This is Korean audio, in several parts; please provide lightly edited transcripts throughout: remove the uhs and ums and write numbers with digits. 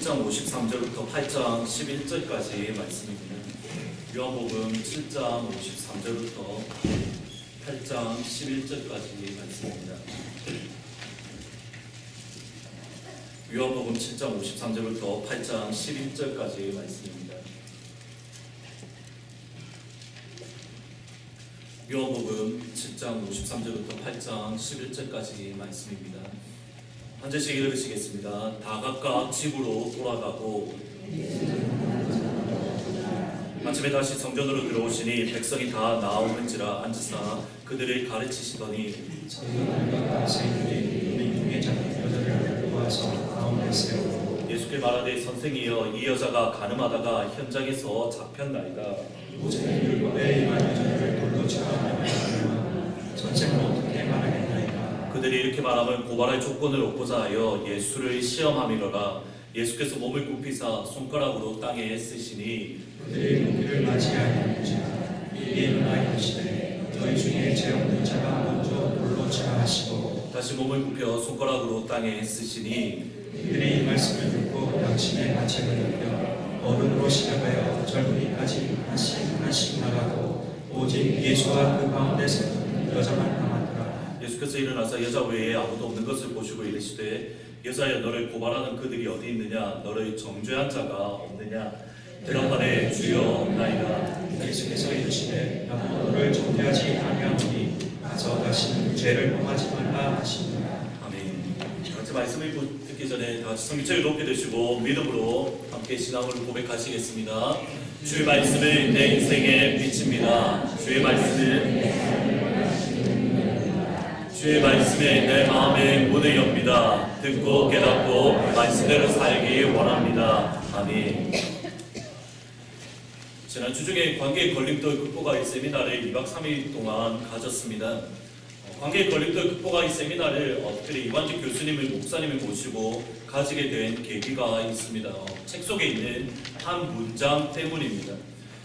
7장 53절부터 8장 11절까지 말씀입니다. 요한복음 7장 53절부터 8장 11절까지 말씀입니다. 요한복음 7장 53절부터 8장 11절까지 말씀입니다. 요한복음 7장 53절부터 8장 11절까지 말씀입니다. 한 절씩 읽으시겠습니다. 다 각각 집으로 돌아가고 아침에 다시 성전으로 들어오시니 백성이 다 나오는지라 앉으사 그들을 가르치시더니 예수께 말하되 선생이여 이 여자가 가늠하다가 현장에서 잡혔나이다. 그들이 이렇게 말하면 고발할 조건을 얻고자 하여 예수를 시험함이로라. 예수께서 몸을 굽히사 손가락으로 땅에 쓰시니 그들의 묻기를 맞이하였는지라. 이에 일어나시되 너희 중에 죄 없는 자가 먼저 돌로 치라 하시고 다시 몸을 굽혀 손가락으로 땅에 쓰시니 그들이 이 말씀을 듣고 당신의 가책을 느껴 어른으로 시작하여 젊은이까지 하나씩 나가고 오직 예수와 그 가운데서 여자만 남았더라. 예수께서 일어나서 여자 외에 아무도 없는 것을 보시고 이르시되 여자여 너를 고발하는 그들이 어디 있느냐? 너를 정죄한 자가 없느냐? 대답하되 주여 없나이다. 예수께서 이르시되 나도 너를 정죄하지 아니하노니 가서 다시는 죄를 범하지 말라 하시니라. 아멘. 같이 말씀을 듣기 전에 다 같이 성경책을 높게 드시고 믿음으로 함께 신앙을 고백하시겠습니다. 주의 말씀은 내 인생의 빛입니다. 주의 말씀은 주의 말씀에 내 마음의 문을 엽니다. 듣고 깨닫고 말씀대로 살기 원합니다. 아멘. 지난 주중에 관계의 걸림돌 극복하기 세미나를 2박 3일 동안 가졌습니다. 관계의 걸림돌 극복하기 세미나를 특별히 이관직 교수님을 목사님을 모시고 가지게 된 계기가 있습니다. 책 속에 있는 한 문장 때문입니다.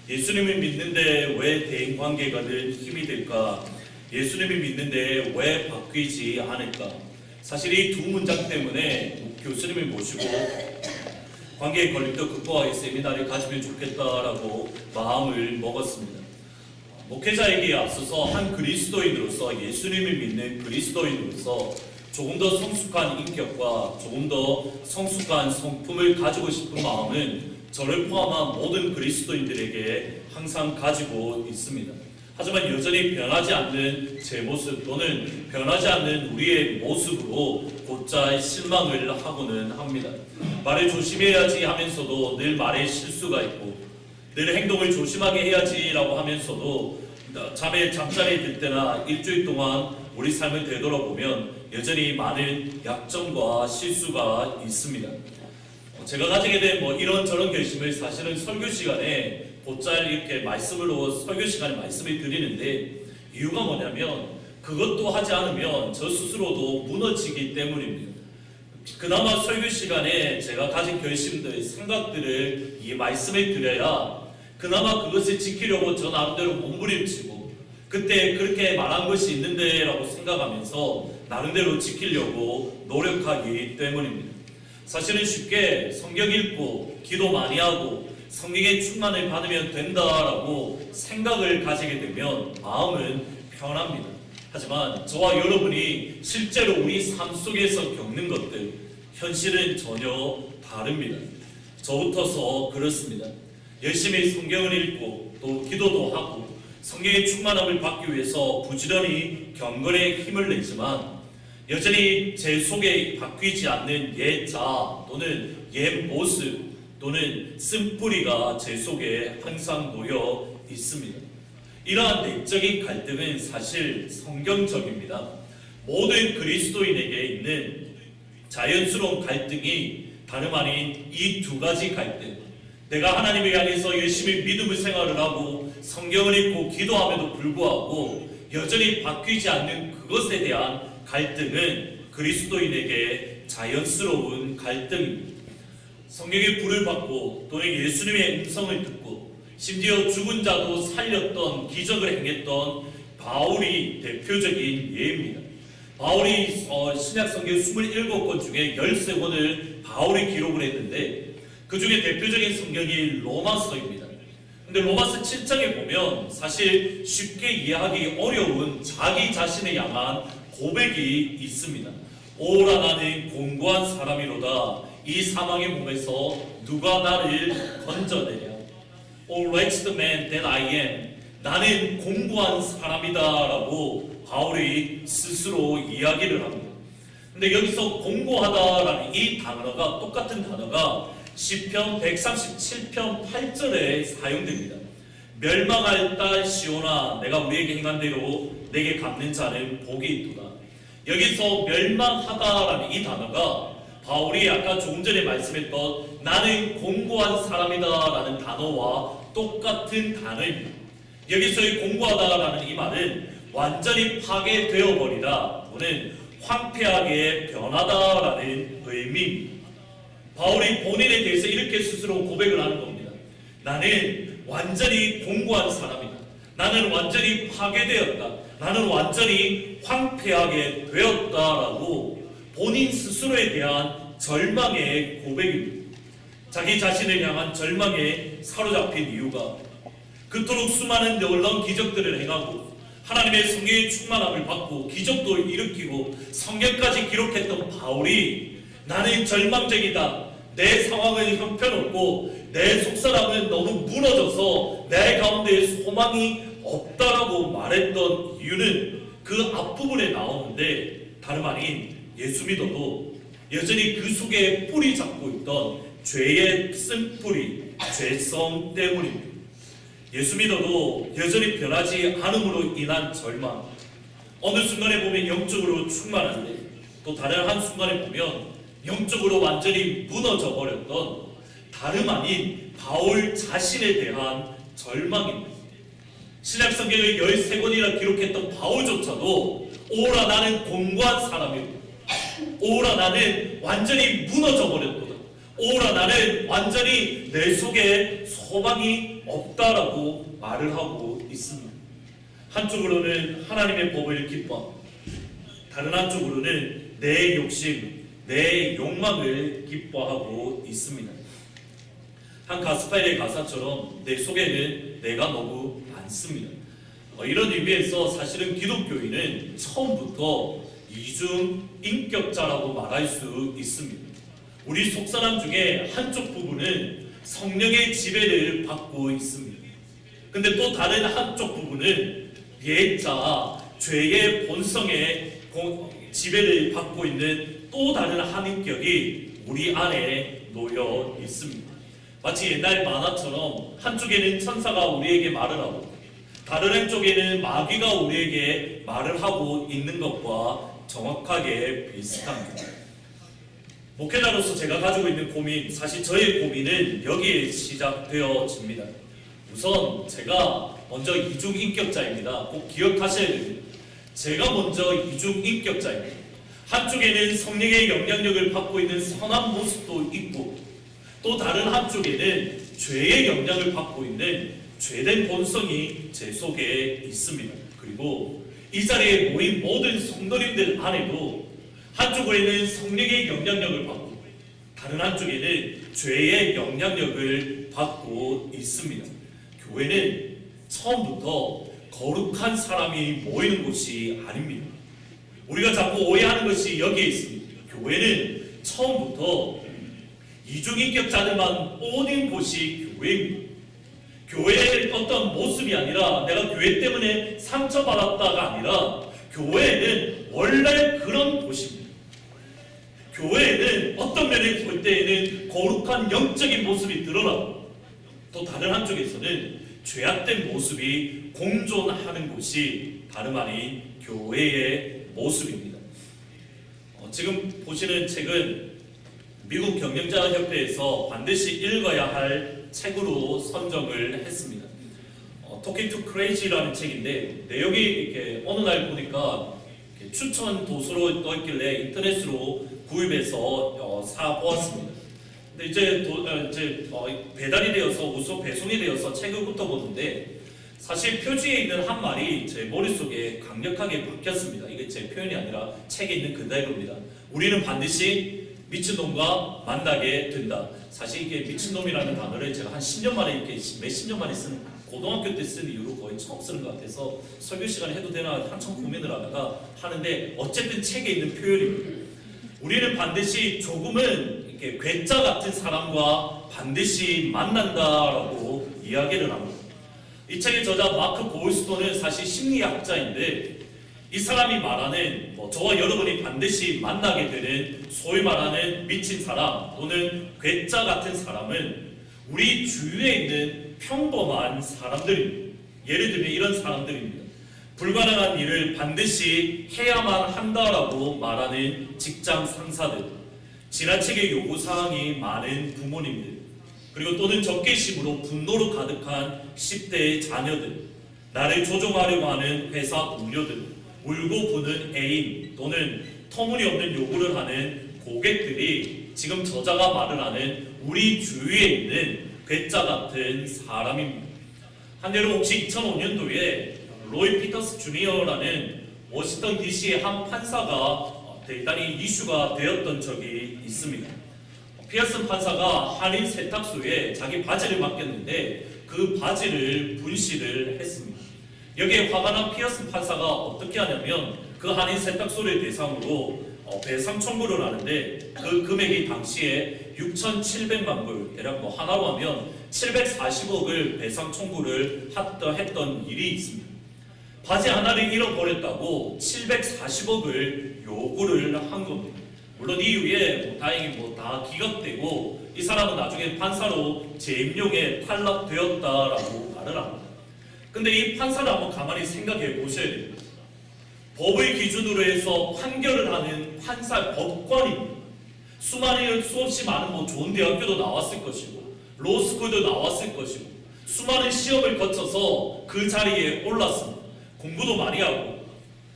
예수님을 믿는데 왜 대인관계가 늘 힘이 될까? 예수님을 믿는데 왜 바뀌지 않을까? 사실 이 두 문장 때문에 교수님을 모시고 관계의 걸림돌 극복하기 세미나를 가지면 좋겠다라고 마음을 먹었습니다. 목회자에게 앞서서 한 그리스도인으로서 예수님을 믿는 그리스도인으로서 조금 더 성숙한 인격과 조금 더 성숙한 성품을 가지고 싶은 마음은 저를 포함한 모든 그리스도인들에게 항상 가지고 있습니다. 하지만 여전히 변하지 않는 제 모습 또는 변하지 않는 우리의 모습으로 곧잘 실망을 하고는 합니다. 말을 조심해야지 하면서도 늘 말에 실수가 있고 늘 행동을 조심하게 해야지라고 하면서도 잠자리에 들 때나 일주일 동안 우리 삶을 되돌아보면 여전히 많은 약점과 실수가 있습니다. 제가 가지게 된 이런저런 결심을 사실은 설교 시간에 곧잘 이렇게 말씀으로 설교 시간에 말씀을 드리는데 이유가 뭐냐면 그것도 하지 않으면 저 스스로도 무너지기 때문입니다. 그나마 설교 시간에 제가 가진 결심들, 생각들을 이 말씀을 드려야 그나마 그것을 지키려고 저 나름대로 몸부림치고 그때 그렇게 말한 것이 있는데 라고 생각하면서 나름대로 지키려고 노력하기 때문입니다. 사실은 쉽게 성경 읽고 기도 많이 하고 성경의 충만을 받으면 된다라고 생각을 가지게 되면 마음은 편합니다. 하지만 저와 여러분이 실제로 우리 삶 속에서 겪는 것들 현실은 전혀 다릅니다. 저부터서 그렇습니다. 열심히 성경을 읽고 또 기도도 하고 성경의 충만함을 받기 위해서 부지런히 경건에 힘을 내지만 여전히 제 속에 바뀌지 않는 옛 자 또는 옛 모습 또는 쓴뿌리가 제 속에 항상 놓여 있습니다. 이러한 내적인 갈등은 사실 성경적입니다. 모든 그리스도인에게 있는 자연스러운 갈등이 다름 아닌 이 두 가지 갈등. 내가 하나님을 향해서 열심히 믿음의 생활을 하고 성경을 읽고 기도함에도 불구하고 여전히 바뀌지 않는 그것에 대한 갈등은 그리스도인에게 자연스러운 갈등입니다. 성경의 불을 받고 또는 예수님의 음성을 듣고 심지어 죽은 자도 살렸던 기적을 행했던 바울이 대표적인 예입니다. 바울이 신약성경 27권 중에 13권을 바울이 기록을 했는데 그 중에 대표적인 성경이 로마서입니다. 근데 로마서 7장에 보면 사실 쉽게 이해하기 어려운 자기 자신에 향한 고백이 있습니다. 오라 나는 공고한 사람이로다. 이 사망의 몸에서 누가 나를 건져내랴. O wretched man that I am. 나는 공고한 사람이다 라고 바울이 스스로 이야기를 합니다. 근데 여기서 공고하다라는 이 단어가 똑같은 단어가 시편 137편 8절에 사용됩니다. 멸망할 딸 시온아 내가 우리에게 행한 대로 내게 갚는 자는 복이 있도다. 여기서 멸망하다라는 이 단어가 바울이 아까 조금 전에 말씀했던 나는 공고한 사람이다라는 단어와 똑같은 단어입니다. 여기서의 공고하다라는 이 말은 완전히 파괴되어 버리다 또는 황폐하게 변하다라는 의미입니다. 바울이 본인에 대해서 이렇게 스스로 고백을 하는 겁니다. 나는 완전히 공고한 사람이다. 나는 완전히 파괴되었다. 나는 완전히 황폐하게 되었다라고 본인 스스로에 대한 절망의 고백입니다. 자기 자신을 향한 절망에 사로잡힌 이유가 그토록 수많은 놀라운 기적들을 행하고 하나님의 성령의 충만함을 받고 기적도 일으키고 성경까지 기록했던 바울이 나는 절망적이다. 내 상황은 형편없고 내 속사람은 너무 무너져서 내 가운데 소망이 없다라고 말했던 이유는 그 앞부분에 나오는데 다름 아닌 예수 믿어도 여전히 그 속에 뿌리 잡고 있던 죄의 쓴뿌리, 죄성 때문입니다. 예수 믿어도 여전히 변하지 않음으로 인한 절망, 어느 순간에 보면 영적으로 충만한데 또 다른 한순간에 보면 영적으로 완전히 무너져 버렸던 다름 아닌 바울 자신에 대한 절망입니다. 신약 성경을 13권이나 기록했던 바울조차도 오라 나는 공고한 사람이고 오라 나는 완전히 무너져 버렸도다. 오라 나는 완전히 내 속에 소망이 없다라고 말을 하고 있습니다. 한쪽으로는 하나님의 법을 기뻐하고 다른 한쪽으로는 내 욕심, 내 욕망을 기뻐하고 있습니다. 한 가스파일의 가사처럼 내 속에는 내가 너무 많습니다. 이런 의미에서 사실은 기독교인은 처음부터 이중인격자라고 말할 수 있습니다. 우리 속사람 중에 한쪽 부분은 성령의 지배를 받고 있습니다. 근데 또 다른 한쪽 부분은 옛자, 죄의 본성의 지배를 받고 있는 또 다른 한 인격이 우리 안에 놓여 있습니다. 마치 옛날 만화처럼 한쪽에는 천사가 우리에게 말을 하고 다른 한쪽에는 마귀가 우리에게 말을 하고 있는 것과 정확하게 비슷합니다. 목회자로서 제가 가지고 있는 고민, 사실 저의 고민은 여기에 시작되어집니다. 우선 제가 먼저 이중인격자입니다. 꼭 기억하셔야 됩니다. 제가 먼저 이중인격자입니다. 한쪽에는 성령의 영향력을 받고 있는 선한 모습도 있고 또 다른 한쪽에는 죄의 영향을 받고 있는 죄된 본성이 제 속에 있습니다. 그리고 이 자리에 모인 모든 성도님들 안에도 한쪽에는 성령의 영향력을 받고 다른 한쪽에는 죄의 영향력을 받고 있습니다. 교회는 처음부터 거룩한 사람이 모이는 곳이 아닙니다. 우리가 자꾸 오해하는 것이 여기에 있습니다. 교회는 처음부터 이중인격자들만 모인 곳이 교회입니다. 교회의 어떤 모습이 아니라 내가 교회 때문에 상처받았다가 아니라 교회는 원래 그런 곳입니다. 교회에는 어떤 면을 볼 때에는 거룩한 영적인 모습이 드러나고 또 다른 한쪽에서는 죄악된 모습이 공존하는 곳이 다름 아닌 교회의 모습입니다. 지금 보시는 책은 미국 경영자협회에서 반드시 읽어야 할 책으로 선정을 했습니다. Talking to Crazy라는 책인데 내용이 이렇게 어느 날 보니까 추천 도서로 떠있길래 인터넷으로 구입해서 사 보았습니다. 근데 이제 배달이 되어서 우선 배송이 되어서 책을 훑어보는데 사실 표지에 있는 한 말이 제 머릿속에 강력하게 박혔습니다. 이게 제 표현이 아니라 책에 있는 그대로입니다. 우리는 반드시 미친놈과 만나게 된다. 사실 이게 미친놈이라는 단어를 제가 한 10년 만에 이렇게 몇십 년 만에 쓴, 고등학교 때 쓴 이후로 거의 처음 쓰는 것 같아서 설교 시간에 해도 되나 한참 고민을 하다가 하는데, 어쨌든 책에 있는 표현입니다. 우리는 반드시 조금은 이렇게 괴짜 같은 사람과 반드시 만난다라고 이야기를 합니다. 이 책의 저자 마크 볼스토는 사실 심리학자인데, 이 사람이 말하는 저와 여러분이 반드시 만나게 되는 소위 말하는 미친 사람 또는 괴짜 같은 사람은 우리 주위에 있는 평범한 사람들입니다. 예를 들면 이런 사람들입니다. 불가능한 일을 반드시 해야만 한다라고 말하는 직장 상사들, 지나치게 요구사항이 많은 부모님들, 그리고 또는 적개심으로 분노로 가득한 10대의 자녀들, 나를 조종하려고 하는 회사 동료들, 울고 부는 애인 또는 터무니없는 요구를 하는 고객들이 지금 저자가 말을 하는 우리 주위에 있는 괴짜 같은 사람입니다. 한여름 혹시 2005년도에 로이 피터스 주니어라는 워싱턴 DC의 한 판사가 대단히 이슈가 되었던 적이 있습니다. 피어슨 판사가 한인 세탁소에 자기 바지를 맡겼는데 그 바지를 분실을 했습니다. 여기에 화가 난 피어슨 판사가 어떻게 하냐면 그 한인 세탁소를 대상으로 배상 청구를 하는데, 그 금액이 당시에 6,700만 불, 대략 하나로 하면 740억을 배상 청구를 했던 일이 있습니다. 바지 하나를 잃어버렸다고 740억을 요구를 한 겁니다. 물론 이후에 다행히 다 기각되고 이 사람은 나중에 판사로 재임용에 탈락되었다라고 말을 합니다. 근데 이 판사를 한번 가만히 생각해 보셔야 됩니다. 법의 기준으로 해서 판결을 하는 판사, 법관입니다. 수없이 많은 좋은 대학교도 나왔을 것이고 로스쿨도 나왔을 것이고 수많은 시험을 거쳐서 그 자리에 올랐습니다. 공부도 많이 하고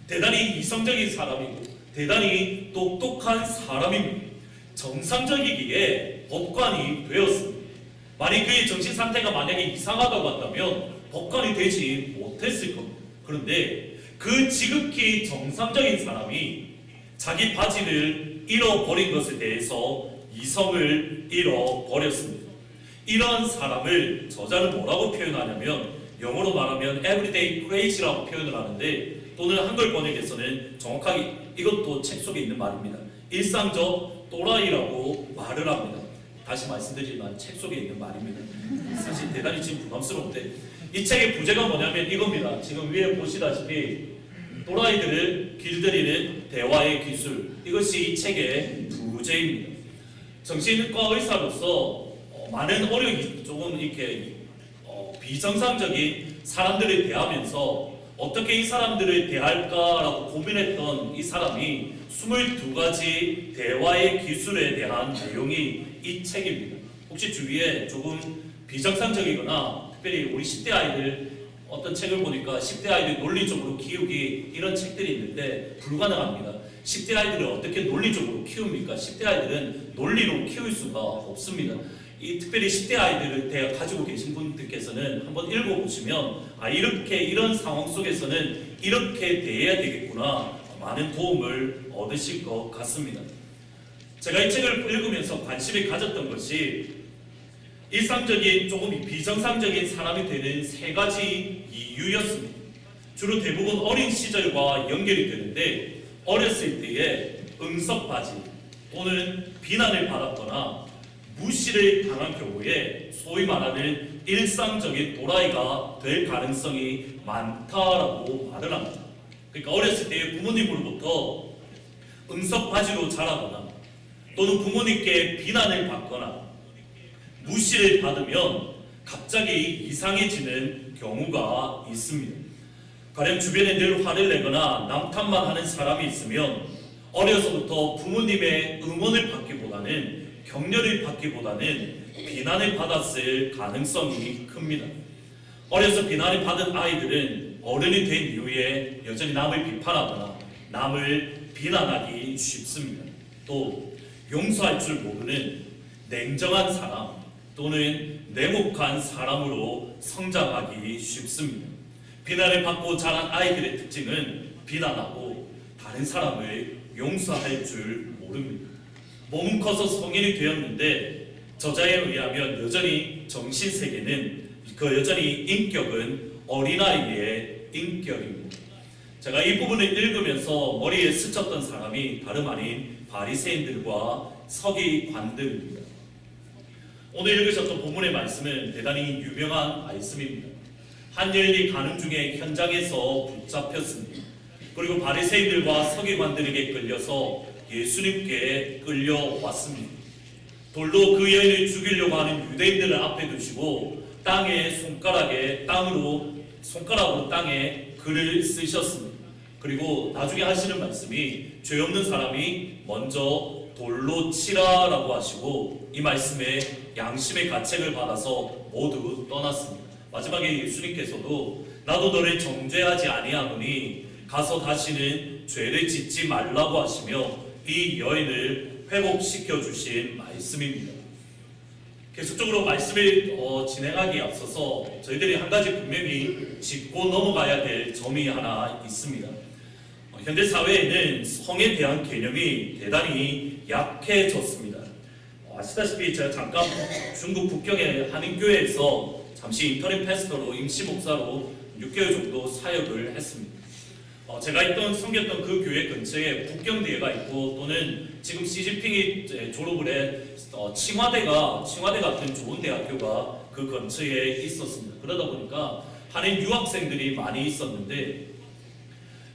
대단히 이성적인 사람이고 대단히 똑똑한 사람입니다. 정상적이기에 법관이 되었습니다. 만약 그의 정신 상태가 만약에 이상하다고 한다면 법관이 되지 못했을 겁니다. 그런데 그 지극히 정상적인 사람이 자기 바지를 잃어버린 것에 대해서 이성을 잃어버렸습니다. 이러한 사람을 저자는 뭐라고 표현하냐면, 영어로 말하면 everyday crazy라고 표현을 하는데, 또는 한글 번역에서는 정확하게 이것도 책 속에 있는 말입니다. 일상적 또라이라고 말을 합니다. 다시 말씀드리지만 책 속에 있는 말입니다. 사실 대단히 지금 부담스러운데, 이 책의 부제가 뭐냐면 이겁니다. 지금 위에 보시다시피 또라이들을 길들이는 대화의 기술, 이것이 이 책의 부제입니다. 정신과 의사로서 많은 어려움이 조금 이렇게 비정상적인 사람들을 대하면서 어떻게 이 사람들을 대할까라고 고민했던 이 사람이 22가지 대화의 기술에 대한 내용이 이 책입니다. 혹시 주위에 조금 비정상적이거나 특별히 우리 10대 아이들 어떤 책을 보니까 10대 아이들 논리적으로 키우기 이런 책들이 있는데 불가능합니다. 10대 아이들을 어떻게 논리적으로 키웁니까? 10대 아이들은 논리로 키울 수가 없습니다. 특별히 10대 아이들을 가지고 계신 분들께서는 한번 읽어보시면 이렇게 이런 상황 속에서는 이렇게 대해야 되겠구나, 많은 도움을 얻으실 것 같습니다. 제가 이 책을 읽으면서 관심을 가졌던 것이 일상적인 조금 비정상적인 사람이 되는 3가지 이유였습니다. 주로 대부분 어린 시절과 연결이 되는데, 어렸을 때에 응석바지 또는 비난을 받았거나 무시를 당한 경우에 소위 말하는 일상적인 또라이가 될 가능성이 많다라고 말을 합니다. 그러니까 어렸을 때 부모님으로부터 응석바지로 자라거나 또는 부모님께 비난을 받거나 무시를 받으면 갑자기 이상해지는 경우가 있습니다. 가령 주변에 늘 화를 내거나 남탓만 하는 사람이 있으면 어려서부터 부모님의 응원을 받기보다는, 격려를 받기보다는 비난을 받았을 가능성이 큽니다. 어려서 비난을 받은 아이들은 어른이 된 이후에 여전히 남을 비판하거나 남을 비난하기 쉽습니다. 또 용서할 줄 모르는 냉정한 사람 또는 냉혹한 사람으로 성장하기 쉽습니다. 비난을 받고 자란 아이들의 특징은 비난하고 다른 사람을 용서할 줄 모릅니다. 몸은 커서 성인이 되었는데 저자에 의하면 여전히 정신세계는 여전히 인격은 어린아이의 인격입니다. 제가 이 부분을 읽으면서 머리에 스쳤던 사람이 다름 아닌 바리새인들과 서기관들입니다. 오늘 읽으셨던 본문의 말씀은 대단히 유명한 말씀입니다. 한 여인이 가는 중에 현장에서 붙잡혔습니다. 그리고 바리새인들과 서기관들에게 끌려서 예수님께 끌려왔습니다. 돌로 그 여인을 죽이려고 하는 유대인들을 앞에 두시고 손가락으로 땅에 글을 쓰셨습니다. 그리고 나중에 하시는 말씀이 죄 없는 사람이 먼저 돌로 치라라고 하시고 이 말씀에 양심의 가책을 받아서 모두 떠났습니다. 마지막에 예수님께서도 나도 너를 정죄하지 아니하노니 가서 다시는 죄를 짓지 말라고 하시며 이 여인을 회복시켜 주신 말씀입니다. 계속적으로 말씀을 진행하기에 앞서서 저희들이 한 가지 분명히 짚고 넘어가야 될 점이 하나 있습니다. 현대 사회에는 성에 대한 개념이 대단히 약해졌습니다. 아시다시피 제가 잠깐 중국 북경의 한인교회에서 잠시 인터넷 패스터로 임시 목사로 6개월 정도 사역을 했습니다. 제가 섬겼던 그 교회 근처에 북경대가 있고 또는 지금 시진핑이 졸업을 해 칭화대 같은 좋은 대학교가 그 근처에 있었습니다. 그러다 보니까 한인 유학생들이 많이 있었는데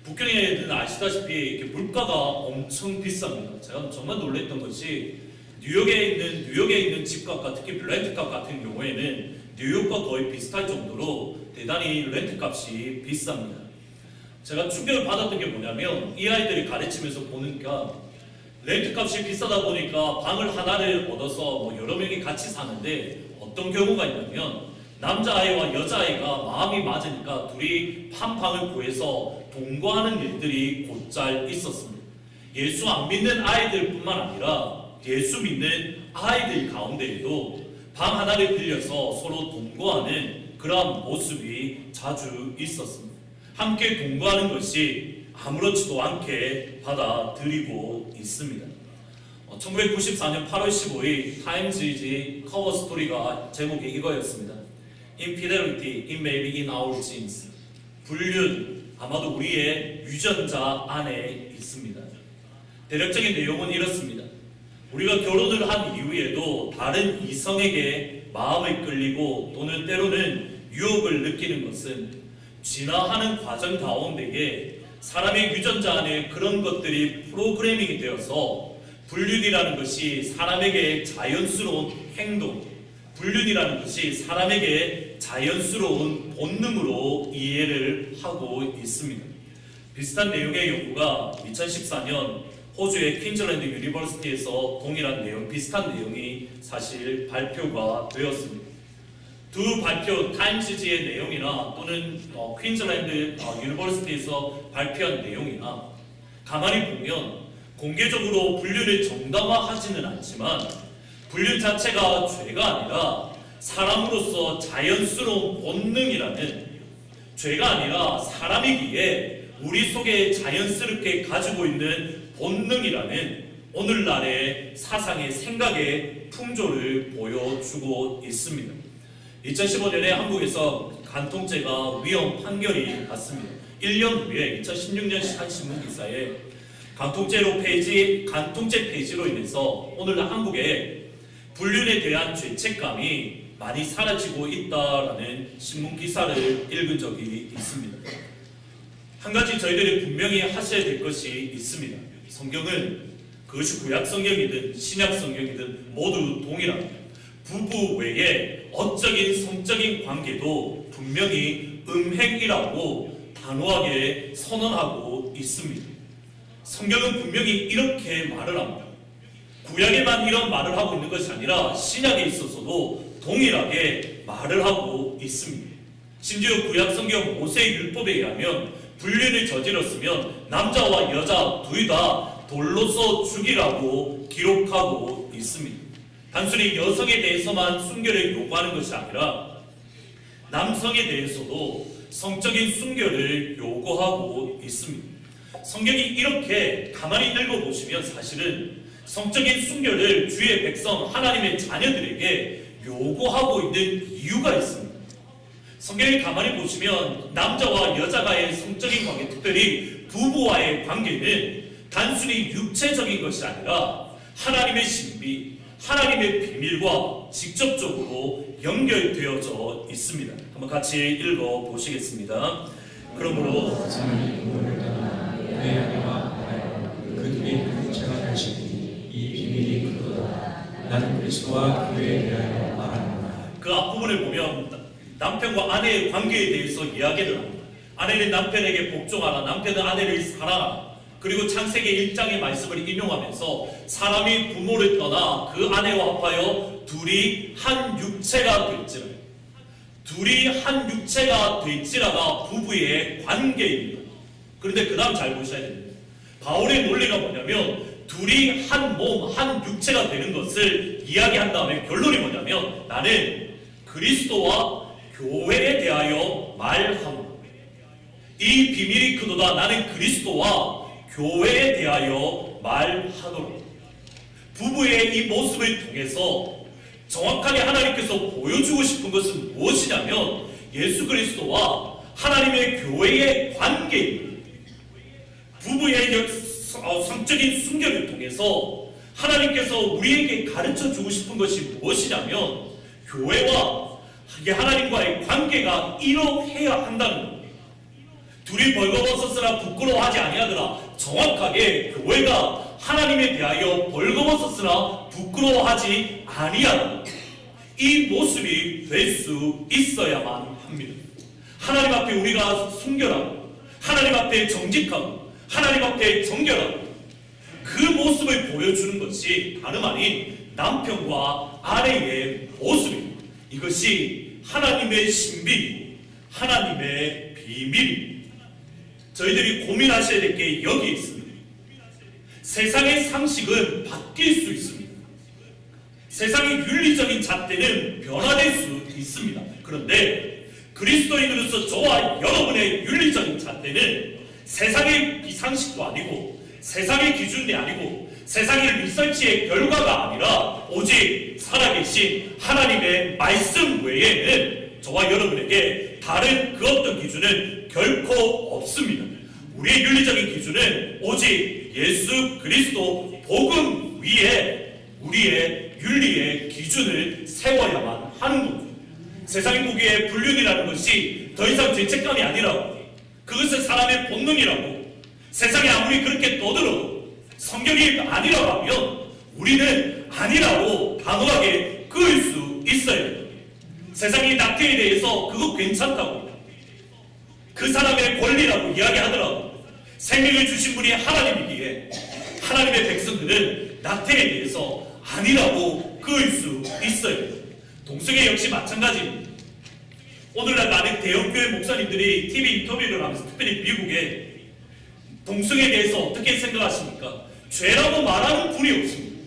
북경에는 아시다시피 이렇게 물가가 엄청 비쌉니다. 제가 정말 놀랐던 것이 뉴욕에 있는 집값과 특히 렌트값 같은 경우에는 뉴욕과 거의 비슷할 정도로 대단히 렌트값이 비쌉니다. 제가 충격을 받았던 게 뭐냐면 이 아이들이 가르치면서 보니까 렌트값이 비싸다 보니까 방을 하나를 얻어서 여러 명이 같이 사는데 어떤 경우가 있냐면 남자아이와 여자아이가 마음이 맞으니까 둘이 한 방을 구해서 동거하는 일들이 곧잘 있었습니다. 예수 안 믿는 아이들뿐만 아니라 예수 믿는 아이들 가운데에도 방 하나를 빌려서 서로 동거하는 그러한 모습이 자주 있었습니다. 함께 동거하는 것이 아무렇지도 않게 받아들이고 있습니다. 1994년 8월 15일 타임즈지 커버 스토리가 제목이 이거였습니다. Infidelity, it may be in our genes. 불륜, 아마도 우리의 유전자 안에 있습니다. 대략적인 내용은 이렇습니다. 우리가 결혼을 한 이후에도 다른 이성에게 마음을 끌리고 또는 때로는 유혹을 느끼는 것은 진화하는 과정 가운데에 사람의 유전자 안에 그런 것들이 프로그래밍이 되어서 불륜이라는 것이 사람에게 자연스러운 행동, 불륜이라는 것이 사람에게 자연스러운 본능으로 이해를 하고 있습니다. 비슷한 내용의 연구가 2014년 호주의 퀸즐랜드 유니버시티에서 동일한 내용, 비슷한 내용이 사실 발표가 되었습니다. 두 발표, 타임스지의 내용이나 또는 퀸즐랜드 유니버시티에서 발표한 내용이나 가만히 보면 공개적으로 불륜을 정당화하지는 않지만 불륜 자체가 죄가 아니라 사람으로서 자연스러운 본능이라는, 죄가 아니라 사람이기에 우리 속에 자연스럽게 가지고 있는 본능이라는 오늘날의 사상의 생각의 풍조를 보여주고 있습니다. 2015년에 한국에서 간통죄가 위헌 판결이 났습니다. 1년 후에 2016년 한 신문기사에 간통죄 폐지로 인해서 오늘 한국에 불륜에 대한 죄책감이 많이 사라지고 있다라는 신문기사를 읽은 적이 있습니다. 한 가지 저희들이 분명히 하셔야 될 것이 있습니다. 성경은 그것이 구약성경이든 신약성경이든 모두 동일합니다. 부부 외에 어적인 성적인 관계도 분명히 음행이라고 단호하게 선언하고 있습니다. 성경은 분명히 이렇게 말을 합니다. 구약에만 이런 말을 하고 있는 것이 아니라 신약에 있어서도 동일하게 말을 하고 있습니다. 심지어 구약성경 모세의 율법에 의하면 불륜을 저질렀으면 남자와 여자 둘 다 돌로서 죽이라고 기록하고 있습니다. 단순히 여성에 대해서만 순결을 요구하는 것이 아니라 남성에 대해서도 성적인 순결을 요구하고 있습니다. 성경이 이렇게 가만히 읽어보시면 사실은 성적인 순결을 주의 백성 하나님의 자녀들에게 요구하고 있는 이유가 있습니다. 성경을 가만히 보시면 남자와 여자가의 성적인 관계, 특별히 부부와의 관계는 단순히 육체적인 것이 아니라 하나님의 신비, 하나님의 비밀과 직접적으로 연결되어져 있습니다. 한번 같이 읽어보시겠습니다. 그러므로 사람이 부모를 떠나 그의 아내와 그들이 한 육체가 되시니 이 비밀이 그도다. 나는 그리스도와 교회에 대하여 말하노라. 그 앞부분을 보면 남편과 아내의 관계에 대해서 이야기를 합니다. 아내는 남편에게 복종하라, 남편은 아내를 사랑하라. 그리고 창세기 1장의 말씀을 인용하면서 사람이 부모를 떠나 그 아내와 합하여 둘이 한 육체가 될지라. 둘이 한 육체가 될지라가 부부의 관계입니다. 그런데 그 다음 잘 보셔야 됩니다. 바울의 논리가 뭐냐면 둘이 한 몸, 한 육체가 되는 것을 이야기한 다음에 결론이 뭐냐면 나는 그리스도와 교회에 대하여 말하노라. 이 비밀이 크도다. 나는 그리스도와 교회에 대하여 말하노라. 부부의 이 모습을 통해서 정확하게 하나님께서 보여주고 싶은 것은 무엇이냐면 예수 그리스도와 하나님의 교회의 관계입니다. 부부의 성적인 순결을 통해서 하나님께서 우리에게 가르쳐 주고 싶은 것이 무엇이냐면 교회와 하나님과의 관계가 이러해야 한다는 겁니다. 둘이 벌거벗었으나 부끄러워하지 아니하더라. 정확하게 교회가 하나님에 대하여 벌거벗었으나 부끄러워하지 아니하더라. 이 모습이 될 수 있어야만 합니다. 하나님 앞에 우리가 순결하고 하나님 앞에 정직하고 하나님 앞에 정결하고 그 모습을 보여주는 것이 다름 아닌 남편과 아내의 모습입니다. 이것이 하나님의 신비이고 하나님의 비밀입니다. 저희들이 고민하셔야 될 게 여기 있습니다. 세상의 상식은 바뀔 수 있습니다. 세상의 윤리적인 잣대는 변화될 수 있습니다. 그런데 그리스도인으로서 저와 여러분의 윤리적인 잣대는 세상의 비상식도 아니고 세상의 기준이 아니고 세상의 리서치의 결과가 아니라 오직 살아계신 하나님의 말씀 외에는 저와 여러분에게 다른 그 어떤 기준은 결코 없습니다. 우리의 윤리적인 기준은 오직 예수 그리스도 복음 위에 우리의 윤리의 기준을 세워야만 하는 겁니다. 세상이 보기에 불륜이라는 것이 더 이상 죄책감이 아니라고, 그것은 사람의 본능이라고, 세상이 아무리 그렇게 떠들어도 성경이 아니라고 하면 우리는 아니라고 단호하게 그을 수 있어야 해요. 세상이 낙태에 대해서 그거 괜찮다고, 그 사람의 권리라고 이야기하더라도 생명을 주신 분이 하나님이기에 하나님의 백성들은 낙태에 대해서 아니라고 그을 수 있어요. 동성애 역시 마찬가지입니다. 오늘날 많은 대형교회 목사님들이 TV 인터뷰를 하면서 특별히 미국에 동성애에 대해서 어떻게 생각하십니까? 죄라고 말하는 분이 없습니다.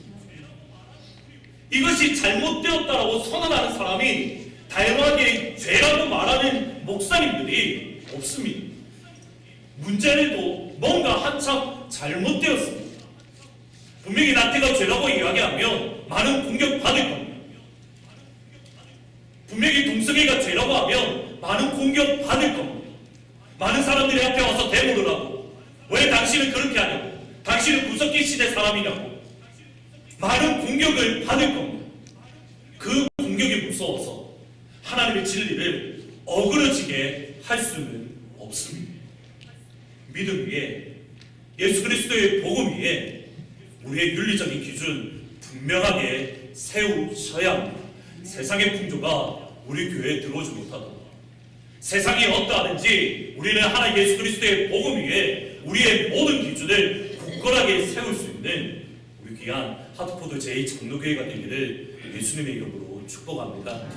이것이 잘못되었다라고 선언하는 사람이 다양하게 죄라고 말하는 목사님들이 없습니다. 문제는 뭔가 한참 잘못되었습니다. 분명히 낙태가 죄라고 이야기하면 많은 공격받을 겁니다. 분명히 동성애가 죄라고 하면 많은 공격받을 겁니다. 많은 사람들이 앞에 와서 데모를 하고, 왜 당신은 그렇게 하냐고, 당신은 구석기 시대 사람이냐고 많은 공격을 받을 겁니다. 그 공격이 무서워서 하나님의 진리를 어그러지게 할 수는 없습니다. 믿음 위에, 예수 그리스도의 복음 위에 우리의 윤리적인 기준 분명하게 세우셔야 합니다. 세상의 풍조가 우리 교회에 들어오지 못하도록, 세상이 어떠하든지 우리는 하나님 예수 그리스도의 복음 위에 우리의 모든 기준을 굳건하게 세울 수 있는 우리 귀한 하트포드 제2장로교회가 되기를 예수님의 이름으로 축복합니다.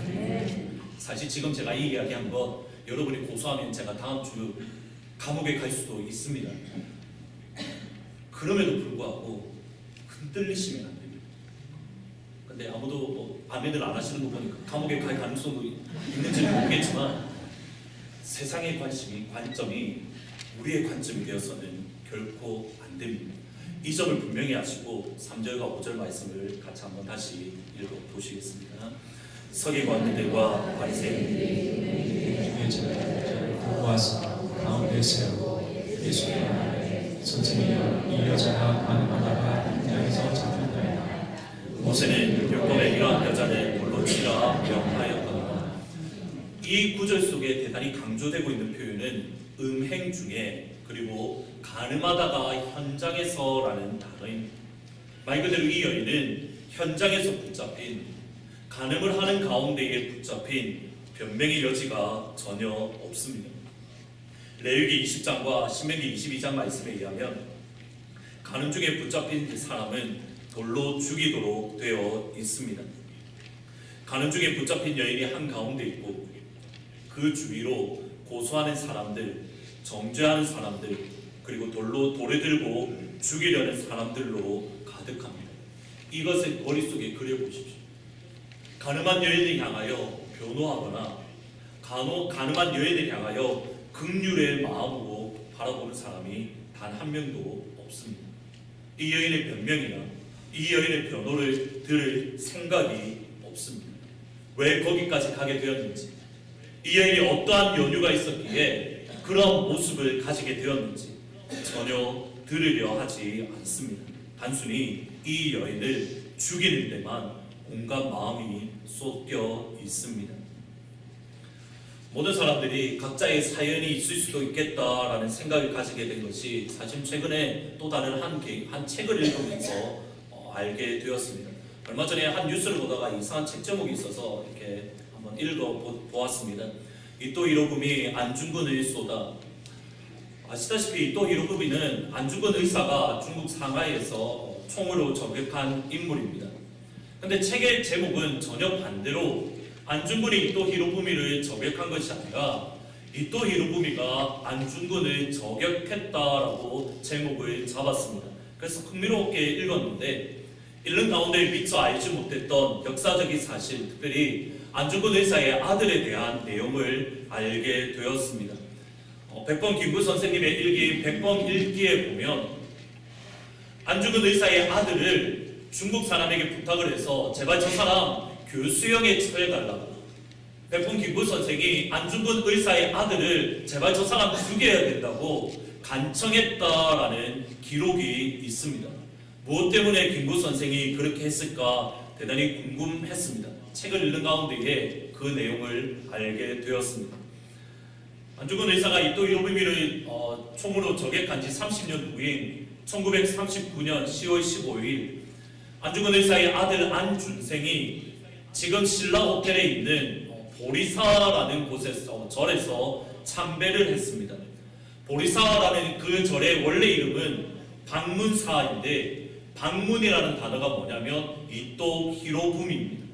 사실 지금 제가 이 이야기한 것 여러분이 고소하면 제가 다음 주 감옥에 갈 수도 있습니다. 그럼에도 불구하고 흔들리시면 안 됩니다. 근데 아무도 뭐 아멘을 안 하시는 거 보니까 감옥에 갈 가능성도 있는지는 모르겠지만 세상의 관점이 우리의 관점이 되어서는 결코 안 됩니다. 이 점을 분명히 하시고 3절과 5절 말씀을 같이 한번 다시 읽어보시겠습니다. 서기관들과 바리새인들이 주의 제자들을 보았으나 가운데 세우고 예수께 말하되 선생님이여 이 여자가 가늠하다가 현장에서 잡혔나이다. 모세는 율법에 이러한 여자를 돌로 치라 명하였거니와. 이 구절 속에 대단히 강조되고 있는 표현은 음행 중에 그리고 가늠하다가 현장에서라는 단어입니다. 말 그대로 이 여인은 현장에서 붙잡힌, 가늠을 하는 가운데에 붙잡힌 변명의 여지가 전혀 없습니다. 레위기 20장과 신명기 22장 말씀에 의하면 가늠 중에 붙잡힌 사람은 돌로 죽이도록 되어 있습니다. 가늠 중에 붙잡힌 여인이 한가운데 있고 그 주위로 고소하는 사람들, 정죄하는 사람들, 그리고 돌을 들고 죽이려는 사람들로 가득합니다. 이것을 머릿속에 그려보십시오. 가늠한 여인을 향하여 변호하거나 가늠한 여인을 향하여 긍휼의 마음으로 바라보는 사람이 단 한 명도 없습니다. 이 여인의 변명이나 이 여인의 변호를 들을 생각이 없습니다. 왜 거기까지 가게 되었는지, 이 여인이 어떠한 연유가 있었기에 그런 모습을 가지게 되었는지 전혀 들으려 하지 않습니다. 단순히 이 여인을 죽이는 데만 온갖 마음이 쏟겨 있습니다. 모든 사람들이 각자의 사연이 있을 수도 있겠다라는 생각을 가지게 된 것이 사실 최근에 또 다른 한 책을 읽으면서 알게 되었습니다. 얼마 전에 한 뉴스를 보다가 이상한 책 제목이 있어서 이렇게 한번 읽어보았습니다. 이토 히로부미 안중근 쏘다. 아시다시피 이토 히로부미는 안중근 의사가 중국 상하이에서 총으로 저격한 인물입니다. 근데 책의 제목은 전혀 반대로 안중근이 이토 히로부미를 저격한 것이 아니라 이토 히로부미가 안중근을 저격했다라고 제목을 잡았습니다. 그래서 흥미롭게 읽었는데 읽는 가운데 미처 알지 못했던 역사적인 사실, 특별히 안중근 의사의 아들에 대한 내용을 알게 되었습니다. 백범 김구 선생님의 일기 백범 일기에 보면 안중근 의사의 아들을 중국 사람에게 부탁을 해서 제발 저 사람 교수형에 처해달라고. 백범 김구 선생이 안중근 의사의 아들을 제발 저 사람 죽여야 된다고 간청했다라는 기록이 있습니다. 무엇 때문에 김구 선생이 그렇게 했을까 대단히 궁금했습니다. 책을 읽는 가운데에 그 내용을 알게 되었습니다. 안중근 의사가 이토 히로부미를 총으로 저격한 지 30년 후인 1939년 10월 15일 안중근 의사의 아들 안준생이 지금 신라 호텔에 있는 보리사라는 곳에서 절에서 참배를 했습니다. 보리사라는 그 절의 원래 이름은 방문사인데 방문이라는 단어가 뭐냐면 이토 히로부미입니다.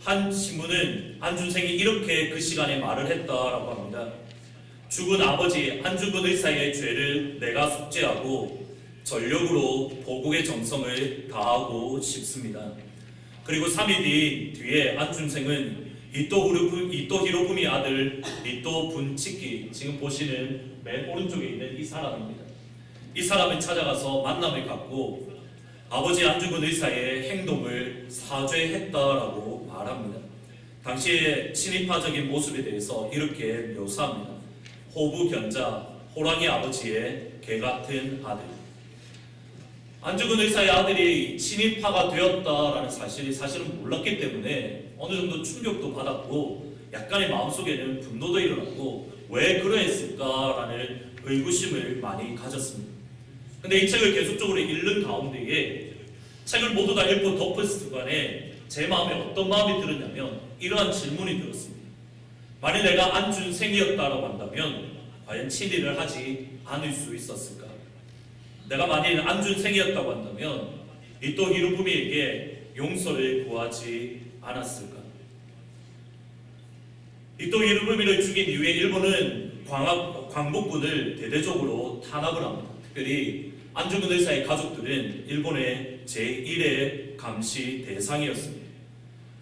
한 신문은 안준생이 이렇게 그 시간에 말을 했다라고 합니다. 죽은 아버지 안중근 의사의 죄를 내가 속죄하고 전력으로 보국의 정성을 다하고 싶습니다. 그리고 3일 뒤에 안준생은 이토 히로부미 아들 이토 분치키, 지금 보시는 맨 오른쪽에 있는 이 사람입니다. 이 사람을 찾아가서 만남을 갖고 아버지 안중근 의사의 행동을 사죄했다라고 말합니다. 당시의 친일파적인 모습에 대해서 이렇게 묘사합니다. 호부견자, 호랑이 아버지의 개같은 아들. 안중근 의사의 아들이 친일파가 되었다라는 사실이 사실은 몰랐기 때문에 어느 정도 충격도 받았고 약간의 마음속에는 분노도 일어났고 왜 그러했을까라는 의구심을 많이 가졌습니다. 근데 이 책을 계속적으로 읽는 가운데에 책을 모두 다 읽고 덮었을 간에 제 마음에 어떤 마음이 들었냐면 이러한 질문이 들었습니다. 만일 내가 안준생이었다라고 한다면 과연 친일을 하지 않을 수 있었을까? 내가 만일 안준생이었다고 한다면 이토 히로부미에게 용서를 구하지 않았을까? 이토 히로부미를 죽인 이후에 일본은 광복군을 대대적으로 탄압을 합니다. 특별히 안중근 의사의 가족들은 일본의 제1의 감시 대상이었습니다.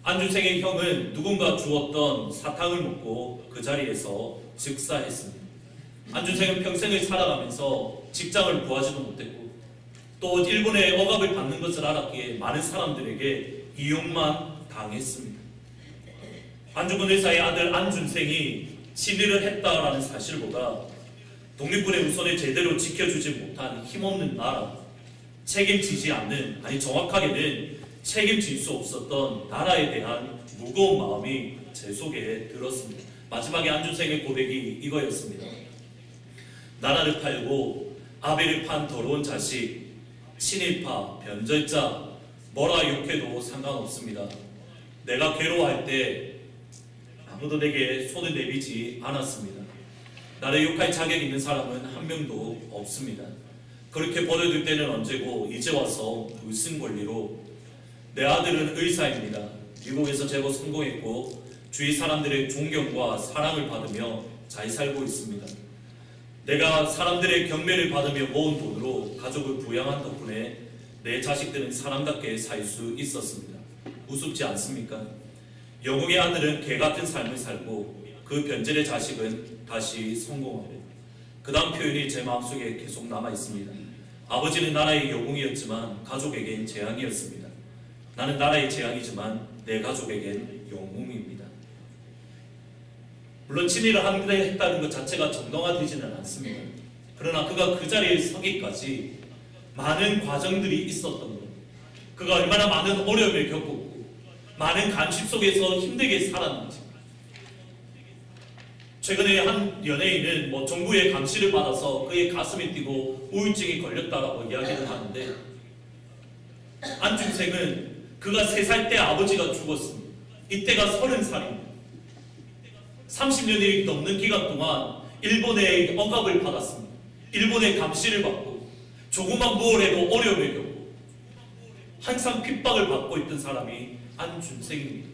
안준생의 형은 누군가 주었던 사탕을 먹고 그 자리에서 즉사했습니다. 안준생은 평생을 살아가면서 직장을 구하지도 못했고 또 일본의 억압을 받는 것을 알았기에 많은 사람들에게 이용만 당했습니다. 안중근 의사의 아들 안준생이 친일을 했다라는 사실보다 독립군의 우선을 제대로 지켜주지 못한 힘없는 나라, 책임지지 않는, 아니 정확하게는 책임질 수 없었던 나라에 대한 무거운 마음이 제 속에 들었습니다. 마지막에 안준생의 고백이 이거였습니다. 나라를 팔고 아베를 판 더러운 자식, 친일파, 변절자, 뭐라 욕해도 상관없습니다. 내가 괴로워할 때 아무도 내게 손을 내밀지 않았습니다. 나를 욕할 자격 있는 사람은 한 명도 없습니다. 그렇게 버려둘 때는 언제고 이제 와서 무슨 권리로. 내 아들은 의사입니다. 미국에서 제법 성공했고 주위 사람들의 존경과 사랑을 받으며 잘 살고 있습니다. 내가 사람들의 경매를 받으며 모은 돈으로 가족을 부양한 덕분에 내 자식들은 사람답게 살 수 있었습니다. 우습지 않습니까? 영웅의 아들은 개같은 삶을 살고 그 변절의 자식은 다시 성공하고. 그 다음 표현이 제 마음속에 계속 남아있습니다. 아버지는 나라의 영웅이었지만 가족에겐 재앙이었습니다. 나는 나라의 재앙이지만 내 가족에겐 영웅입니다. 물론 친일을 했다는 것 자체가 정당화되지는 않습니다. 그러나 그가 그 자리에 서기까지 많은 과정들이 있었던 것, 그가 얼마나 많은 어려움을 겪었고 많은 간식 속에서 힘들게 살았는지. 최근에 한 연예인은 정부의 감시를 받아서 그의 가슴이 뛰고 우울증이 걸렸다라고 이야기를 하는데, 안중생은 그가 3살 때 아버지가 죽었습니다. 이때가 30살입니다. 30년이 넘는 기간 동안 일본의 억압을 받았습니다. 일본의 감시를 받고 조그만 무얼 해도 어려움을 겪고 항상 핍박을 받고 있던 사람이 안준생입니다.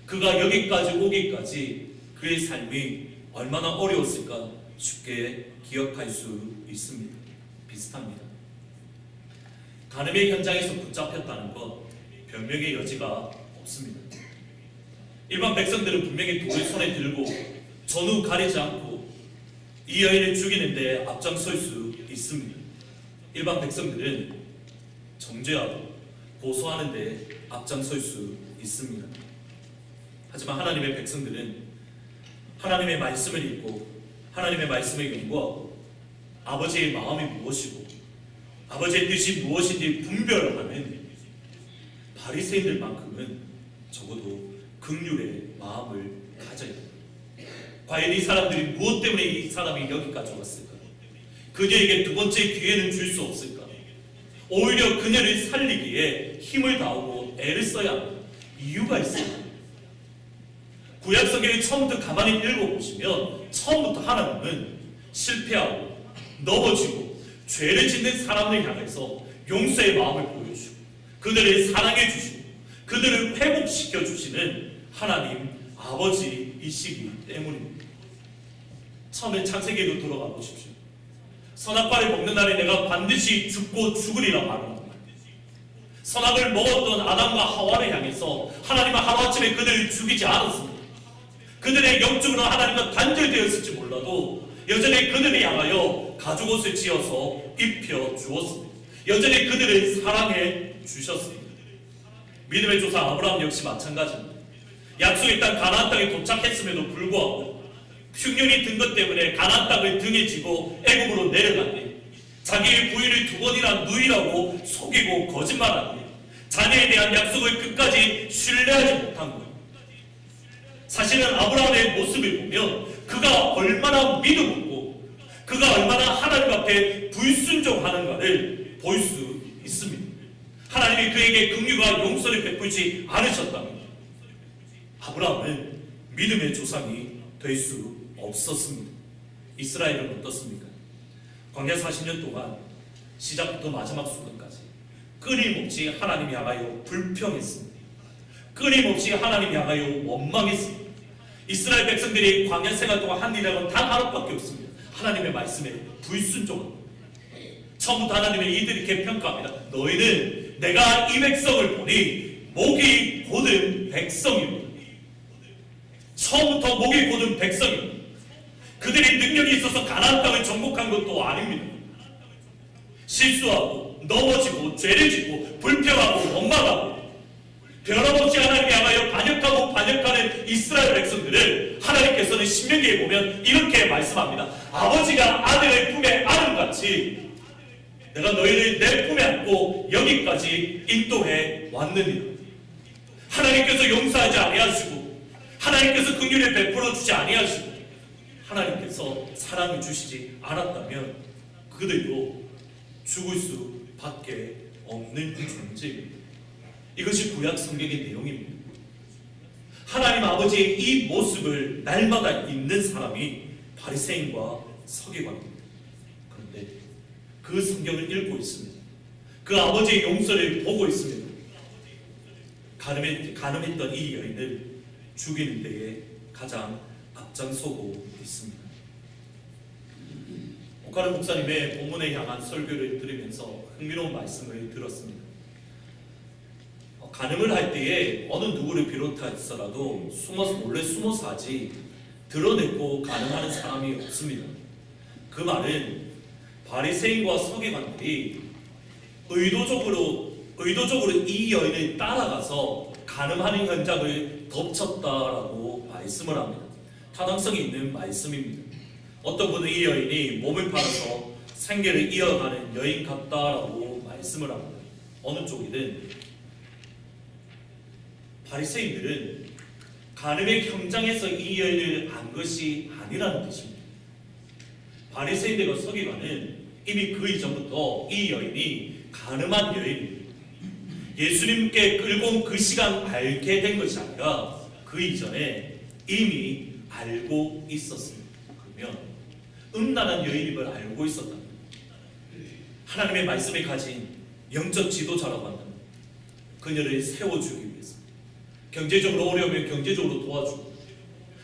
그가 여기까지 오기까지 그의 삶이 얼마나 어려웠을까 쉽게 기억할 수 있습니다. 비슷합니다. 간음의 현장에서 붙잡혔다는 것 변명의 여지가 없습니다. 일반 백성들은 분명히 돌을 손에 들고 전후 가리지 않고 이 여인을 죽이는데 앞장설 수 있습니다. 일반 백성들은 정죄하고 고소하는데 앞장설 수 있습니다. 하지만 하나님의 백성들은 하나님의 말씀을 읽고 하나님의 말씀을 연구하고 아버지의 마음이 무엇이고 아버지의 뜻이 무엇인지 분별하는 바리새인들만큼은 적어도 긍휼의 마음을 가져야 합니다. 과연 이 사람들이 무엇 때문에 이 사람이 여기까지 왔을까? 그녀에게 두 번째 기회는 줄 수 없을까? 오히려 그녀를 살리기에 힘을 다하고 애를 써야 합니다. 이유가 있습니다. 구약성경을 처음부터 가만히 읽어보시면 처음부터 하나님은 실패하고 넘어지고 죄를 짓는 사람을 향해서 용서의 마음을 보여주고 그들을 사랑해 주시고 그들을 회복시켜 주시는 하나님 아버지이시기 때문입니다. 처음에 창세기로 돌아가 보십시오. 선악과를 먹는 날에 내가 반드시 죽고 죽으리라 말합니다. 선악을 먹었던 아담과 하와를 향해서 하나님은 하루아침에 그들을 죽이지 않았습니다. 그들의 영적으로 하나님과 단절되었을지 몰라도 여전히 그들을 향하여 가죽옷을 지어서 입혀 주었습니다. 여전히 그들을 사랑해 주셨습니다. 믿음의 조상 아브라함 역시 마찬가지입니다. 약속의 땅 가나안 땅에 도착했음에도 불구하고 흉년이 든 것 때문에 가나안 땅을 등에 지고 애굽으로 내려갔니, 자기의 부인을 2번이나 누이라고 속이고 거짓말하니, 자녀에 대한 약속을 끝까지 신뢰하지 못한 거예요. 사실은 아브라함의 모습을 보면 그가 얼마나 믿음 없고 그가 얼마나 하나님 앞에 불순종하는가를 볼 수 있습니다. 하나님이 그에게 긍휼과 용서를 베풀지 않으셨다면 아브라함은 믿음의 조상이 될 수 없었습니다. 이스라엘은 어떻습니까? 광야 40년 동안 시작부터 마지막 순간까지 끊임없이 하나님 향하여 불평했습니다. 끊임없이 하나님 향하여 원망했습니다. 이스라엘 백성들이 광야 생활 동안 한 일은 단 하나밖에 없습니다. 하나님의 말씀에 불순종합니다. 처음부터 하나님은 이들에게 평가합니다. 너희는 내가 이 백성을 보니 목이 곧은 백성입니다. 처음부터 목이 곧은 백성입니다. 그들이 능력이 있어서 가나안 땅을 정복한 것도 아닙니다. 실수하고 넘어지고 죄를 짓고 불평하고 원망하고 변함없이 하나님께 향하여 반역하는 이스라엘 백성들을 하나님께서는 신명기에 보면 이렇게 말씀합니다. 아버지가 아들의 품에 안음같이 내가 너희를 내 품에 안고 여기까지 인도해 왔느니라. 하나님께서 용서하지 아니하시고 하나님께서 긍휼을 베풀어 주지 아니하시고 하나님께서 사랑을 주시지 않았다면 그들도 죽을 수밖에 없는 존재입니다. 이것이 구약 성경의 내용입니다. 하나님 아버지의 이 모습을 날마다 읽는 사람이 바리새인과 서기관입니다. 그런데 그 성경을 읽고 있습니다. 그 아버지의 용서를 보고 있습니다. 가늠했던 이 여인을 죽이는 데에 가장 앞장서고 있습니다. 오카르 목사님의 본문에 향한 설교를 들으면서 흥미로운 말씀을 들었습니다. 간음을 할 때에 어느 누구를 비롯해서라도 몰래 숨어서 하지 드러내고 간음하는 사람이 없습니다. 그 말은 바리새인과 서기관들이 의도적으로 이 여인을 따라가서 간음하는 현장을 덮쳤다라고 말씀을 합니다. 타당성이 있는 말씀입니다. 어떤 분은 이 여인이 몸을 팔아서 생계를 이어가는 여인 같다라고 말씀을 합니다. 어느 쪽이든 바리새인들은 간음의 현장에서 이 여인을 안 것이 아니라는 뜻입니다. 바리새인들과 서기관은 이미 그 이전부터 이 여인이 간음한 여인입니다. 예수님께 끌고 온 그 시간 알게 된 것이 아니라 그 이전에 이미 알고 있었습니다. 그러면 음란한 여인임을 알고 있었다. 하나님의 말씀에 가진 영적 지도자라고 한다. 그녀를 세워주기 위해서 경제적으로 어려우면 경제적으로 도와주고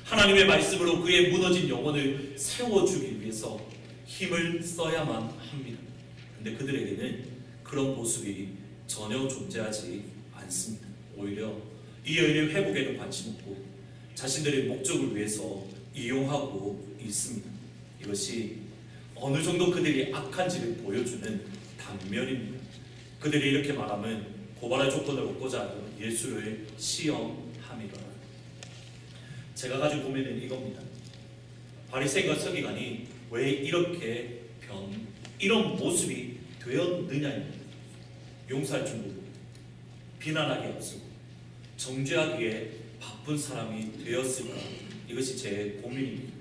하나님의 말씀으로 그의 무너진 영혼을 세워주기 위해서 힘을 써야만 합니다. 근데 그들에게는 그런 모습이 전혀 존재하지 않습니다. 오히려 이 여인의 회복에는 관심 없고 자신들의 목적을 위해서 이용하고 있습니다. 이것이 어느 정도 그들이 악한지를 보여주는 단면입니다. 그들이 이렇게 말하면 고발할 조건을 얻고자 하여 예수를 시험함이라. 제가 가지고 고민은 이겁니다. 바리새인과 서기관이 왜 이렇게 이런 모습이 되었느냐입니다. 용서할 줄 모르고 비난하기 앞서고 정죄하기에 바쁜 사람이 되었을까? 이것이 제 고민입니다.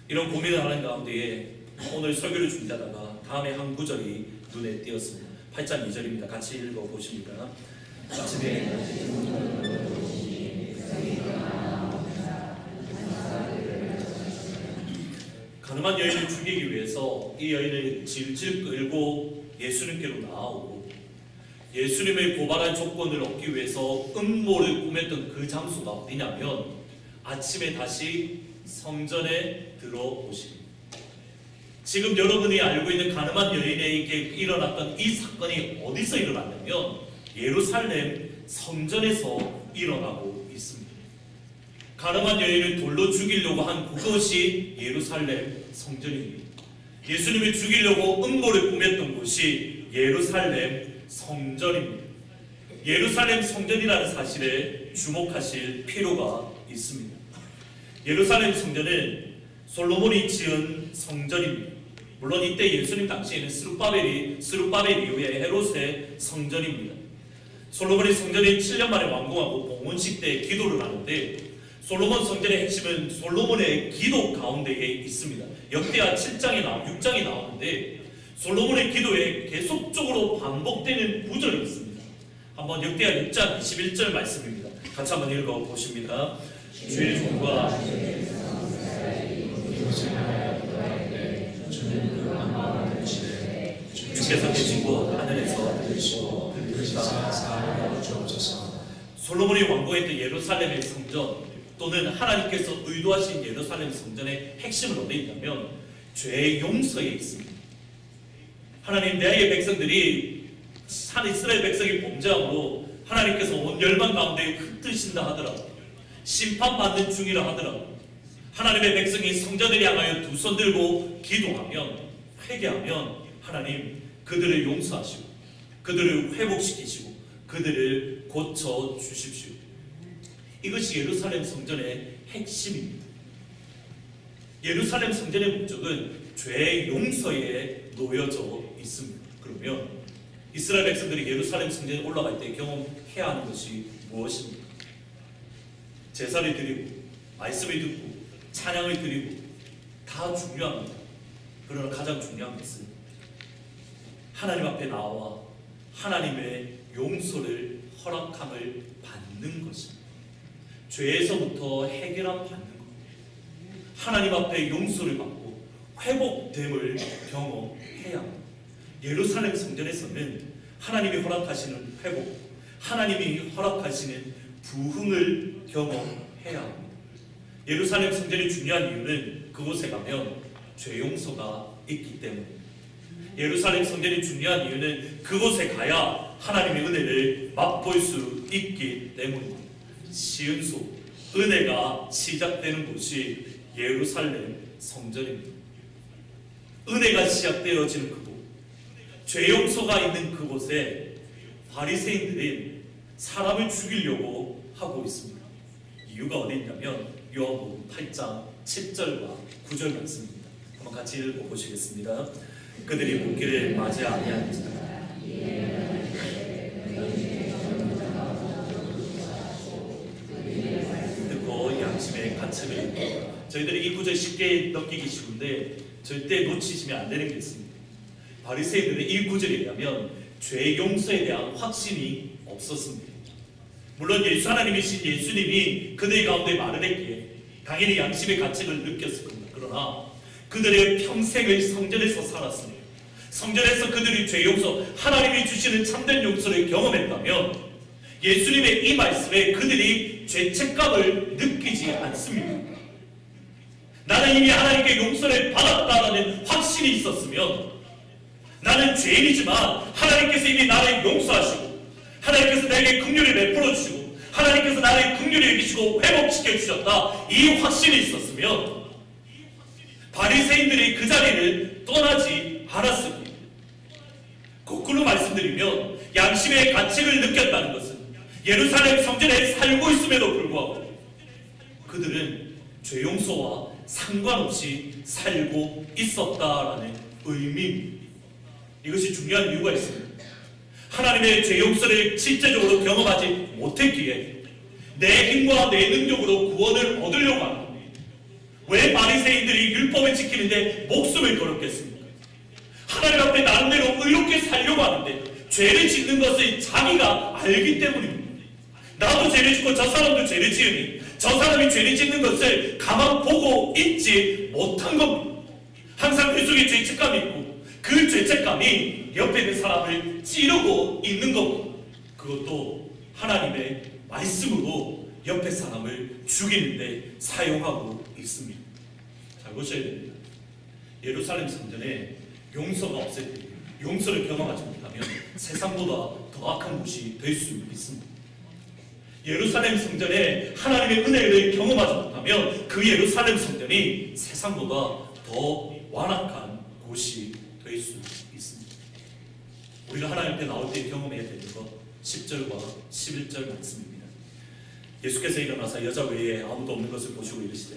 이런 고민을 하는 가운데에 오늘 설교를 준비하다가 다음에 한 구절이 눈에 띄었습니다. 8장 2절입니다. 같이 읽어보십니까? 가늠한 여인을 죽이기 위해서 이 여인을 질질 끌고 예수님께로 나아오고 예수님을 고발할 조건을 얻기 위해서 음모를 꾸몄던 그 장소가 어디냐면 아침에 다시 성전에 들어오십니다. 지금 여러분이 알고 있는 가늠한 여인에게 일어났던 이 사건이 어디서 일어났냐면 예루살렘 성전에서 일어나고 있습니다. 가늠한 여인을 돌로 죽이려고 한 그것이 예루살렘 성전입니다. 예수님을 죽이려고 음모를 꾸몄던 곳이 예루살렘 성전입니다. 예루살렘 성전이라는 사실에 주목하실 필요가 있습니다. 예루살렘 성전은 솔로몬이 지은 성전입니다. 물론 이때 예수님 당시에는 스룹바벨 이후에 헤롯의 성전입니다. 솔로몬이 성전을 7년 만에 완공하고 봉헌식 때 기도를 하는데 솔로몬 성전의 핵심은 솔로몬의 기도 가운데에 있습니다. 역대하 6장이 나오는데 솔로몬의 기도에 계속적으로 반복되는 구절이 있습니다. 한번 역대하 6장 21절 말씀입니다. 같이 한번 읽어보십니다. 주의 종과 주께서 계신 곳 하늘에서 들으시고 솔로몬이 완공했던 예루살렘의 성전 또는 하나님께서 의도하신 예루살렘 성전의 핵심은 어디에 있냐면 죄의 용서에 있습니다. 하나님 내의 백성들이 이스라엘 백성이 범죄함으로 하나님께서 온 열방 가운데 흩으신다 하더라도 심판받는 중이라 하더라도 하나님의 백성이 성전을 향하여 두 손 들고 기도하면 회개하면 하나님 그들을 용서하시고 그들을 회복시키시고 그들을 고쳐주십시오. 이것이 예루살렘 성전의 핵심입니다. 예루살렘 성전의 목적은 죄 용서에 놓여져 있습니다. 그러면 이스라엘 백성들이 예루살렘 성전에 올라갈 때 경험해야 하는 것이 무엇입니까? 제사를 드리고 말씀을 듣고 찬양을 드리고 다 중요합니다. 그러나 가장 중요한 것은 하나님 앞에 나와 하나님의 용서를 허락함을 받는 것입니다. 죄에서부터 해결함 받는 것, 하나님 앞에 용서를 받고 회복됨을 경험해야 합니다. 예루살렘 성전에서는 하나님이 허락하시는 회복, 하나님이 허락하시는 부흥을 경험해야 합니다. 예루살렘 성전이 중요한 이유는 그곳에 가면 죄 용서가 있기 때문입니다. 예루살렘 성전이 중요한 이유는 그곳에 가야 하나님의 은혜를 맛볼 수 있기 때문입니다. 시은소, 은혜가 시작되는 곳이 예루살렘 성전입니다. 은혜가 시작되어지는 그곳, 죄 용서가 있는 그곳에 바리새인들이 사람을 죽이려고 하고 있습니다. 이유가 어디 있냐면 요한복음 8장 7절과 9절 말씀입니다. 한번 같이 읽어보시겠습니다. 그들이 묻기를 맞이 아니하는지 듣고 양심의 가책을 입고, 저희들이 이 구절 쉽게 넘기기 쉬운데 절대 놓치시면 안 되는 게 있습니다. 바리새인들의 이 구절에 의하면 죄 용서에 대한 확신이 없었습니다. 물론 예수 하나님이신 예수님이 그들 가운데 말을 했기에 당연히 양심의 가책을 느꼈을 겁니다. 그러나 그들의 평생을 성전에서 살았습니다. 성전에서 그들이 죄 용서, 하나님이 주시는 참된 용서를 경험했다면 예수님의 이 말씀에 그들이 죄책감을 느끼지 않습니다. 나는 이미 하나님께 용서를 받았다는 확신이 있었으면, 나는 죄인이지만 하나님께서 이미 나를 용서하시고 하나님께서 나에게 긍휼을 베풀어 주시고 하나님께서 나를 긍휼히 여기시고 회복시켜 주셨다, 이 확신이 있었으면 바리새인들이 그 자리를 떠나지 않았을 겁니다. 거꾸로 말씀드리면 양심의 가책을 느꼈다는 것은 예루살렘 성전에 살고 있음에도 불구하고 그들은 죄 용서와 상관없이 살고 있었다라는 의미입니다. 이것이 중요한 이유가 있습니다. 하나님의 죄 용서를 실제적으로 경험하지 못했기에 내 힘과 내 능력으로 구원을 얻으려고 하는 겁니다. 왜 바리새인들이 율법을 지키는데 목숨을 걸었겠습니까? 하나님 앞에 나름대로 의롭게 살려고 하는데 죄를 짓는 것을 자기가 알기 때문입니다. 나도 죄를 짓고 저 사람도 죄를 지으니 저 사람이 죄를 짓는 것을 가만 보고 있지 못한 겁니다. 항상 그 속에 죄책감이 있고 그 죄책감이 옆에 있는 사람을 찌르고 있는 겁니다. 그것도 하나님의 말씀으로 옆에 사람을 죽이는데 사용하고 있습니다. 잘 보셔야 됩니다. 예루살렘 성전에 용서가 없을 때, 용서를 경험하지 못하면 세상보다 더 악한 곳이 될 수 있습니다. 예루살렘 성전에 하나님의 은혜를 경험하지 못하면 그 예루살렘 성전이 세상보다 더 완악한 곳이 될 수 있습니다. 우리가 하나님 앞에 나올 때 경험해야 되는 것 10절과 11절 말씀입니다. 예수께서 일어나서 여자 외에 아무도 없는 것을 보시고 이르시되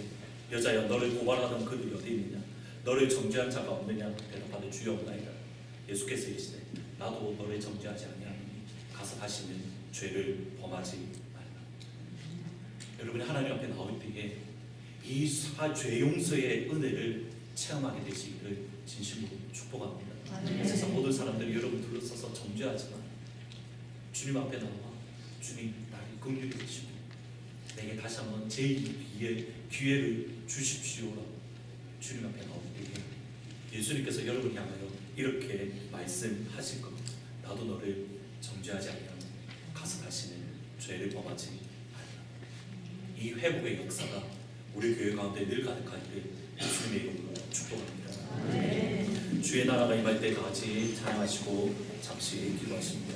여자여, 너를 고발하던 그들이 어디 있느냐? 너를 정죄한 자가 없느냐? 대답하되 주여 없나이다. 예수께서 이르시되 나도 너를 정죄하지 아니하노니 가서 다시는 죄를 범하지 말라. 여러분이 하나님 앞에 나올 때에 이 죄 용서의 은혜를 체험하게 되시기를 진심으로 축복합니다. 세상 모든 사람들이 여러분 둘러서서 정죄하지만 주님 앞에 나와 주님 나를 긍휼히 여기시고 내게 다시 한번 제2의 기회를 주십시오라고 주님 앞에 나올 때에 예수님께서 여러분을 향하여 이렇게 말씀하실 겁니다. 나도 너를 정죄하지 아니하노니 가서 다시는 죄를 범하지 말라. 이 회복의 역사가 우리 교회 가운데 늘 가득하기를 주님의 이름으로 축복합니다. 주의 나라가 임할 때 다 같이 찬양하시고 잠시 기도하십니다.